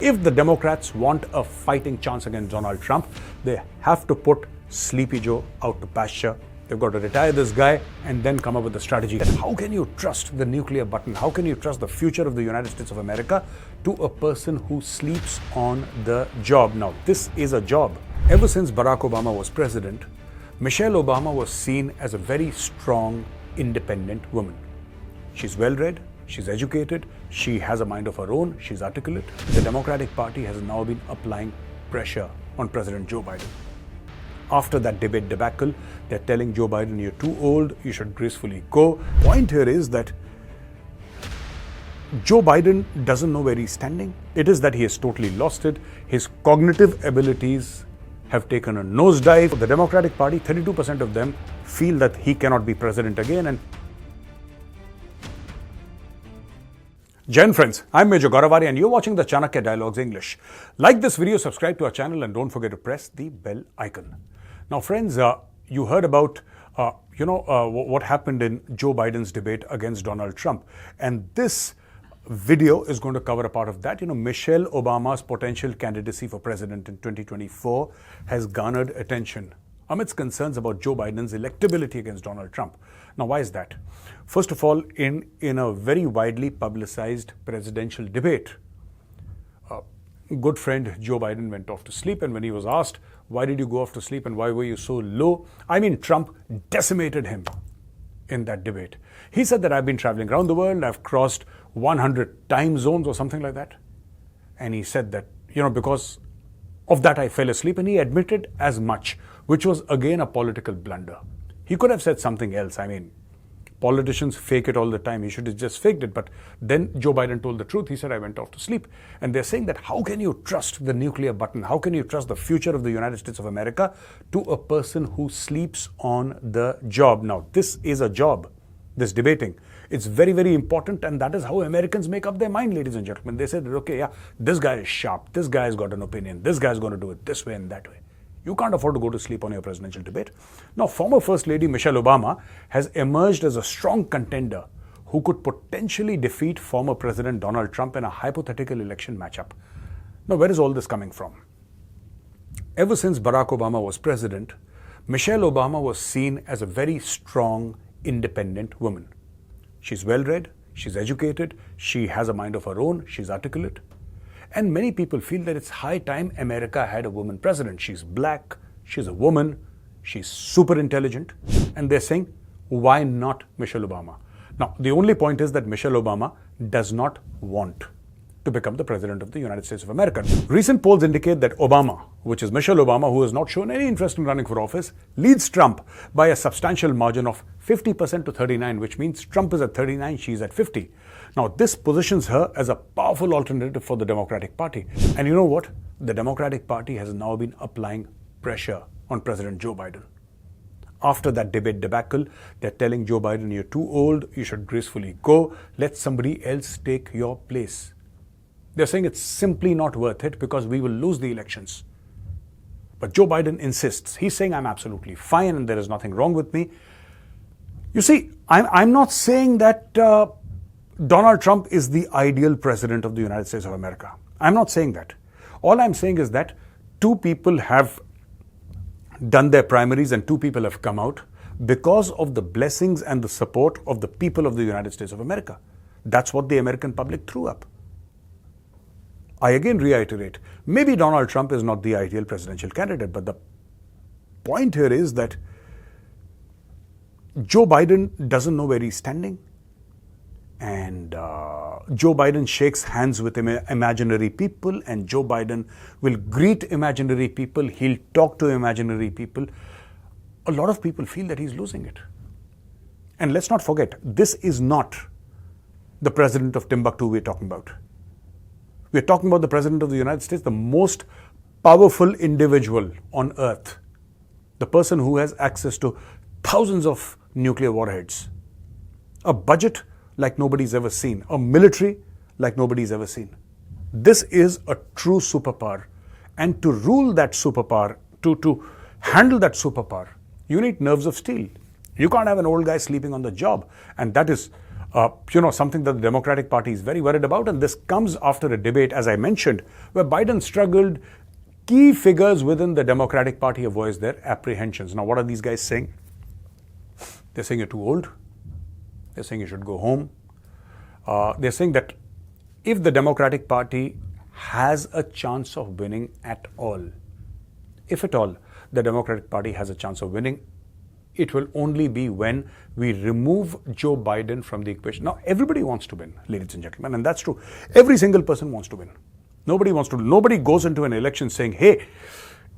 If the Democrats want a fighting chance against Donald Trump, they have to put Sleepy Joe out to pasture. They've got to retire this guy and then come up with a strategy. How can you trust the nuclear button? How can you trust the future of the United States of America to a person who sleeps on the job? Now, this is a job. Ever since Barack Obama was president, Michelle Obama was seen as a very strong, independent woman. She's well-read, she's educated, she has a mind of her own, she's articulate. The Democratic Party has now been applying pressure on President Joe Biden. After that debate debacle, they're telling Joe Biden, you're too old, you should gracefully go. Point here is that Joe Biden doesn't know where he's standing. It is that he has totally lost it. His cognitive abilities have taken a nosedive. The Democratic Party, 32% of them feel that he cannot be president again. And Jen friends, I'm Major Gaurav Arya and you're watching the Chanakya Dialogues English. Like this video, subscribe to our channel and don't forget to press the bell icon. Now friends, you heard about what happened in Joe Biden's debate against Donald Trump. And this video is going to cover a part of that. Michelle Obama's potential candidacy for president in 2024 has garnered attention amidst concerns about Joe Biden's electability against Donald Trump. Now, why is that? First of all, in a very widely publicized presidential debate, good friend Joe Biden went off to sleep, and when he was asked, why did you go off to sleep and why were you so low? Trump decimated him in that debate. He said that I've been traveling around the world, I've crossed 100 time zones or something like that. And he said that, because of that I fell asleep, and he admitted as much, which was again a political blunder. He could have said something else. Politicians fake it all the time. He should have just faked it. But then Joe Biden told the truth. He said, I went off to sleep. And they're saying that how can you trust the nuclear button? How can you trust the future of the United States of America to a person who sleeps on the job? Now, this is a job, this debating. It's very, very important. And that is how Americans make up their mind, ladies and gentlemen. They said, okay, yeah, this guy is sharp. This guy's got an opinion. This guy's going to do it this way and that way. You can't afford to go to sleep on your presidential debate. Now, former First Lady Michelle Obama has emerged as a strong contender who could potentially defeat former President Donald Trump in a hypothetical election matchup. Now, where is all this coming from? Ever since Barack Obama was president, Michelle Obama was seen as a very strong, independent woman. She's well-read, she's educated, she has a mind of her own, she's articulate. And many people feel that it's high time America had a woman president. She's black, she's a woman, she's super intelligent. And they're saying, why not Michelle Obama? Now, the only point is that Michelle Obama does not want to become the president of the United States of America. Recent polls indicate that Obama, which is Michelle Obama, who has not shown any interest in running for office, leads Trump by a substantial margin of 50% to 39, which means Trump is at 39, she's at 50. Now, this positions her as a powerful alternative for the Democratic Party. And you know what? The Democratic Party has now been applying pressure on President Joe Biden. After that debate debacle, they're telling Joe Biden, you're too old, you should gracefully go, let somebody else take your place. They're saying it's simply not worth it because we will lose the elections. But Joe Biden insists. He's saying I'm absolutely fine and there is nothing wrong with me. You see, I'm not saying that Donald Trump is the ideal president of the United States of America. I'm not saying that. All I'm saying is that two people have done their primaries and two people have come out because of the blessings and the support of the people of the United States of America. That's what the American public threw up. I again reiterate, maybe Donald Trump is not the ideal presidential candidate, but the point here is that Joe Biden doesn't know where he's standing. And Joe Biden shakes hands with imaginary people, and Joe Biden will greet imaginary people. He'll talk to imaginary people. A lot of people feel that he's losing it. And let's not forget, this is not the president of Timbuktu we're talking about. We're talking about the president of the United States, the most powerful individual on earth, the person who has access to thousands of nuclear warheads, a budget like nobody's ever seen, a military like nobody's ever seen. This is a true superpower. And to rule that superpower, to handle that superpower, you need nerves of steel. You can't have an old guy sleeping on the job. And that is Something that the Democratic Party is very worried about. And this comes after a debate, as I mentioned, where Biden struggled. Key figures within the Democratic Party have voiced their apprehensions. Now, what are these guys saying? They're saying you're too old. They're saying you should go home. They're saying that if the Democratic Party has a chance of winning at all, if at all the Democratic Party has a chance of winning, it will only be when we remove Joe Biden from the equation. Now, everybody wants to win, ladies and gentlemen, and that's true. Every single person wants to win. Nobody goes into an election saying, hey,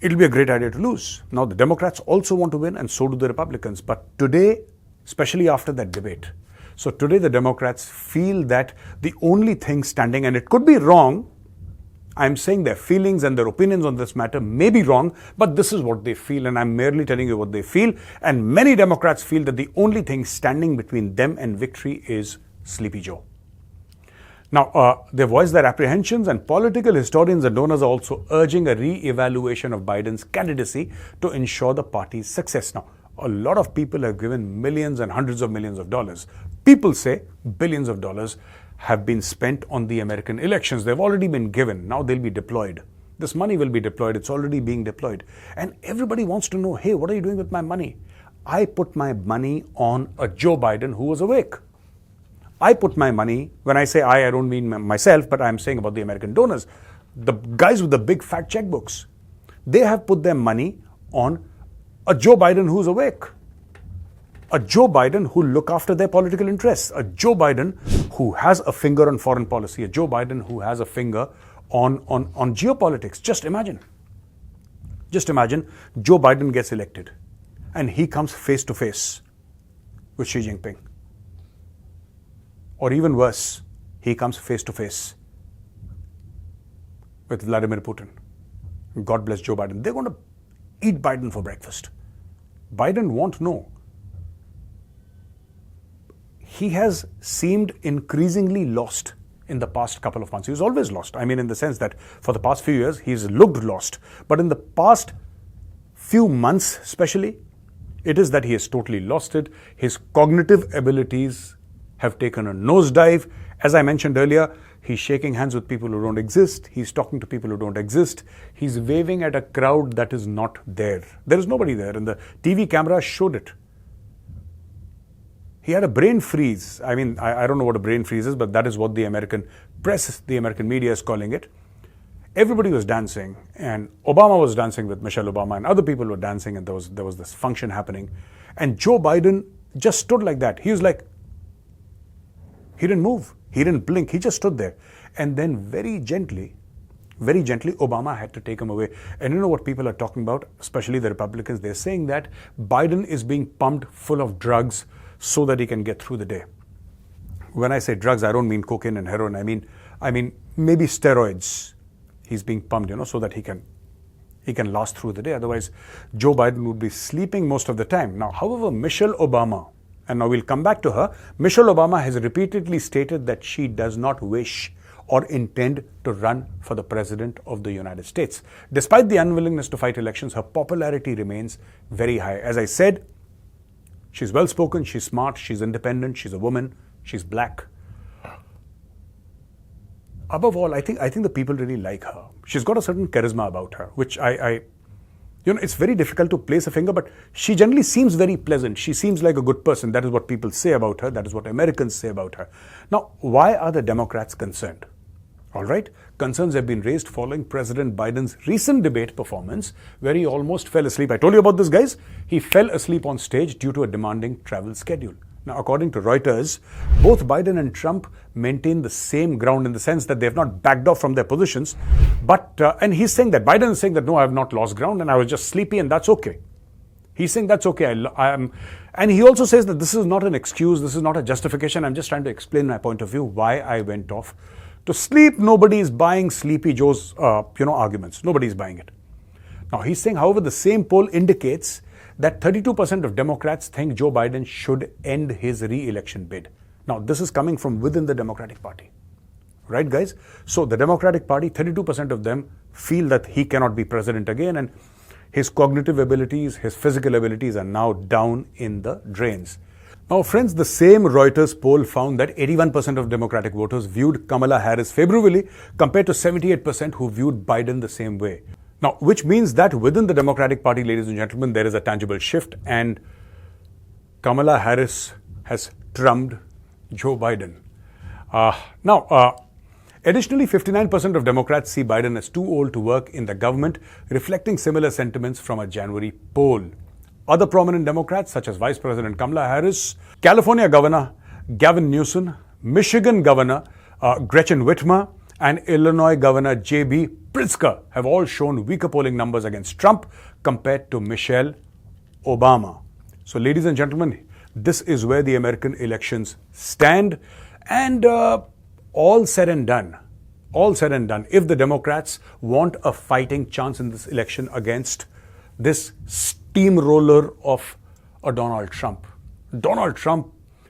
it'll be a great idea to lose. Now, the Democrats also want to win, and so do the Republicans. But today, especially after that debate, so today the Democrats feel that the only thing standing, and it could be wrong, I'm saying their feelings and their opinions on this matter may be wrong, but this is what they feel, and I'm merely telling you what they feel. And many Democrats feel that the only thing standing between them and victory is Sleepy Joe. Now, they voiced their apprehensions, and political historians and donors are also urging a re-evaluation of Biden's candidacy to ensure the party's success. Now, a lot of people have given millions and hundreds of millions of dollars. People say billions of dollars have been spent on the American elections. They've already been given. Now they'll be deployed. This money will be deployed. It's already being deployed. And everybody wants to know, hey, what are you doing with my money? I put my money on a Joe Biden who was awake. I put my money, when I say I don't mean myself, but I'm saying about the American donors, the guys with the big fat checkbooks. They have put their money on a Joe Biden who's awake. A Joe Biden who look after their political interests. A Joe Biden who has a finger on foreign policy. A Joe Biden who has a finger on geopolitics. Just imagine Joe Biden gets elected and he comes face to face with Xi Jinping. Or even worse, he comes face to face with Vladimir Putin. God bless Joe Biden. They're going to eat Biden for breakfast. Biden won't know. He has seemed increasingly lost in the past couple of months. He was always lost. I mean, in the sense that for the past few years, he's looked lost. But in the past few months, especially, it is that he has totally lost it. His cognitive abilities have taken a nosedive. As I mentioned earlier, he's shaking hands with people who don't exist. He's talking to people who don't exist. He's waving at a crowd that is not there. There is nobody there, and the TV camera showed it. He had a brain freeze. I mean, I don't know what a brain freeze is, but that is what the American press, the American media is calling it. Everybody was dancing, and Obama was dancing with Michelle Obama, and other people were dancing, and there was this function happening. And Joe Biden just stood like that. He was like, he didn't move. He didn't blink. He just stood there. And then very gently, Obama had to take him away. And you know what people are talking about, especially the Republicans? They're saying that Biden is being pumped full of drugs so that he can get through the day. When I say drugs, I don't mean cocaine and heroin. I mean maybe steroids. He's being pumped, so that he can last through the day. Otherwise, Joe Biden would be sleeping most of the time. Now, however, Michelle Obama, and now we'll come back to her, Michelle Obama has repeatedly stated that she does not wish or intend to run for the president of the United States. Despite the unwillingness to fight elections, her popularity remains very high. As I said, she's well-spoken, she's smart, she's independent, she's a woman, she's black. Above all, I think the people really like her. She's got a certain charisma about her, which it's very difficult to place a finger, but she generally seems very pleasant. She seems like a good person. That is what people say about her. That is what Americans say about her. Now, why are the Democrats concerned? All right. Concerns have been raised following President Biden's recent debate performance, where he almost fell asleep. I told you about this, guys. He fell asleep on stage due to a demanding travel schedule. Now, according to Reuters, both Biden and Trump maintain the same ground in the sense that they have not backed off from their positions. But, and he's saying that, Biden is saying that, no, I have not lost ground and I was just sleepy and that's okay. He's saying that's okay. And he also says that this is not an excuse, this is not a justification. I'm just trying to explain my point of view, why I went off to sleep. Nobody is buying Sleepy Joe's, arguments. Nobody is buying it. Now, he's saying, however, the same poll indicates that 32% of Democrats think Joe Biden should end his re-election bid. Now, this is coming from within the Democratic Party. Right, guys? So, the Democratic Party, 32% of them feel that he cannot be president again, and his cognitive abilities, his physical abilities are now down in the drains. Now, friends, the same Reuters poll found that 81% of Democratic voters viewed Kamala Harris favorably compared to 78% who viewed Biden the same way. Now, which means that within the Democratic Party, ladies and gentlemen, there is a tangible shift, and Kamala Harris has trumped Joe Biden. Additionally, 59% of Democrats see Biden as too old to work in the government, reflecting similar sentiments from a January poll. Other prominent Democrats, such as Vice President Kamala Harris, California Governor Gavin Newsom, Michigan Governor Gretchen Whitmer, and Illinois Governor J.B. Pritzker, have all shown weaker polling numbers against Trump compared to Michelle Obama. So, ladies and gentlemen, this is where the American elections stand. And all said and done, if the Democrats want a fighting chance in this election against this steamroller of a Donald Trump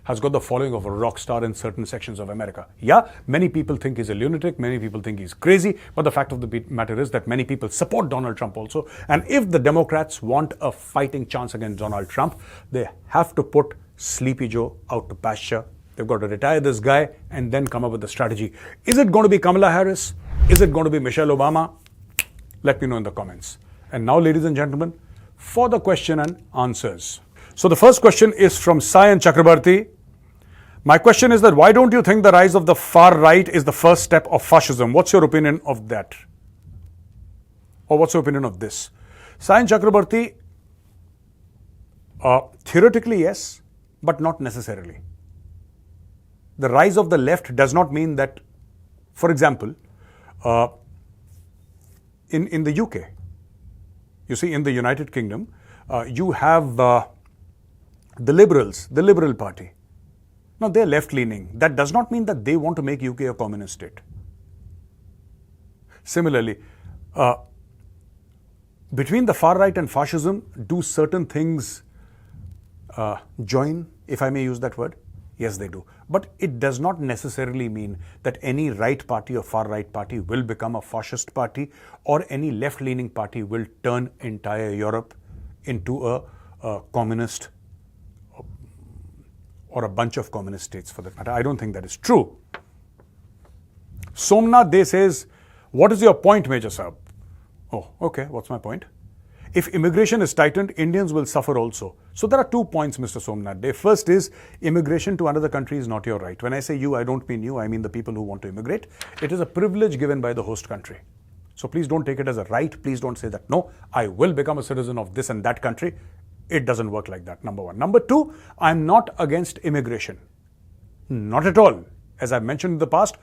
has got the following of a rock star in certain sections of America. Yeah, many people think he's a lunatic, many people think he's crazy, but the fact of the matter is that many people support Donald Trump also. And if the Democrats want a fighting chance against Donald Trump, they have to put Sleepy Joe out to pasture. They've got to retire this guy and then come up with a strategy. Is it going to be Kamala Harris? Is it going to be Michelle Obama? Let me know in the comments. And now, ladies and gentlemen, for the question and answers. So the first question is from Sayan Chakrabarti. My question is that why don't you think the rise of the far right is the first step of fascism? What's your opinion of that? Or what's your opinion of this? Sayan Chakrabarti, theoretically yes, but not necessarily. The rise of the left does not mean that, for example, in the UK, you see, in the United Kingdom, you have the Liberals, the Liberal Party. Now, they're left-leaning. That does not mean that they want to make UK a communist state. Similarly, between the far right and fascism, do certain things join, if I may use that word? Yes, they do. But it does not necessarily mean that any right party or far right party will become a fascist party, or any left-leaning party will turn entire Europe into a communist or a bunch of communist states for that matter. I don't think that is true. Somnath De says, what is your point, Major Saab? Oh, okay, what's my point? If immigration is tightened, Indians will suffer also. So there are 2 points, Mr. Somnath De. First is, immigration to another country is not your right. When I say you, I don't mean you, I mean the people who want to immigrate. It is a privilege given by the host country. So please don't take it as a right. Please don't say that, no, I will become a citizen of this and that country. It doesn't work like that, number one. Number two, I'm not against immigration. Not at all. As I've mentioned in the past,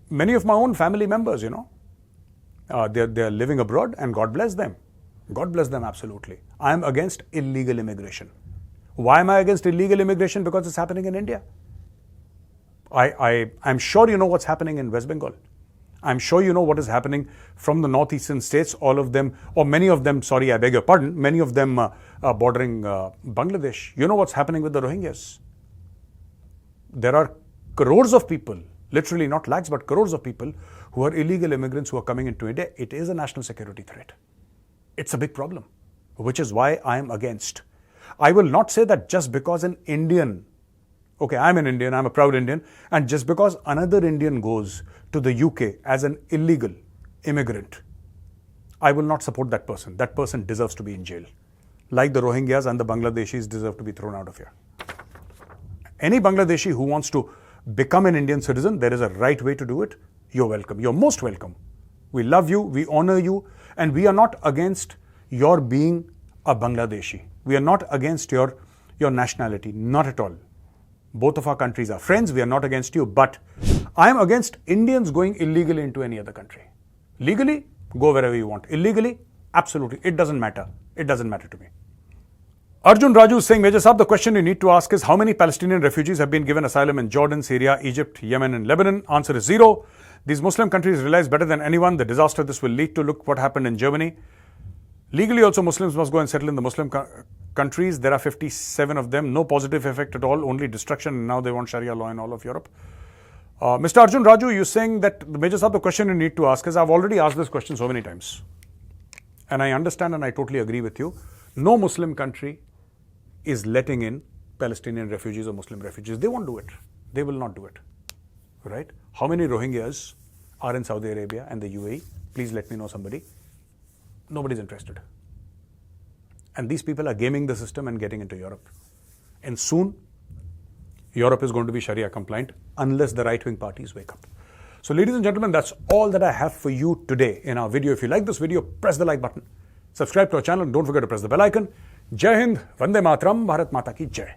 many of my own family members, they're living abroad, and God bless them. God bless them, absolutely. I'm against illegal immigration. Why am I against illegal immigration? Because it's happening in India. I'm sure you know what's happening in West Bengal. I'm sure you know what is happening from the northeastern states, all of them, or many of them, sorry, I beg your pardon, many of them bordering Bangladesh. You know what's happening with the Rohingyas. There are crores of people, literally not lakhs, but crores of people who are illegal immigrants who are coming into India. It is a national security threat. It's a big problem, which is why I am against. I will not say that just because an Indian, okay, I'm an Indian, I'm a proud Indian, and just because another Indian goes to the UK as an illegal immigrant, I will not support that person. That person deserves to be in jail. Like the Rohingyas and the Bangladeshis deserve to be thrown out of here. Any Bangladeshi who wants to become an Indian citizen, there is a right way to do it. You're welcome. You're most welcome. We love you, we honor you, and we are not against your being a Bangladeshi. We are not against your nationality, not at all. Both of our countries are friends, we are not against you, but I am against Indians going illegally into any other country. Legally, go wherever you want. Illegally, absolutely, it doesn't matter. It doesn't matter to me. Arjun Raju is saying, Major Saab, the question you need to ask is how many Palestinian refugees have been given asylum in Jordan, Syria, Egypt, Yemen and Lebanon? Answer is 0. These Muslim countries realize better than anyone the disaster this will lead to. Look what happened in Germany. Legally also, Muslims must go and settle in the Muslim countries. There are 57 of them. No positive effect at all, only destruction. And now they want Sharia law in all of Europe. Mr. Arjun Raju, you're saying that, Major Saab, the question you need to ask is, I've already asked this question so many times. And I understand and I totally agree with you. No Muslim country is letting in Palestinian refugees or Muslim refugees. They won't do it. They will not do it. Right? How many Rohingyas are in Saudi Arabia and the UAE? Please let me know somebody. Nobody's interested. And these people are gaming the system and getting into Europe. And soon, Europe is going to be Sharia compliant unless the right-wing parties wake up. So ladies and gentlemen, that's all that I have for you today in our video. If you like this video, press the like button. Subscribe to our channel and don't forget to press the bell icon. Jai Hind, Vande Matram, Bharat Mata Ki Jai.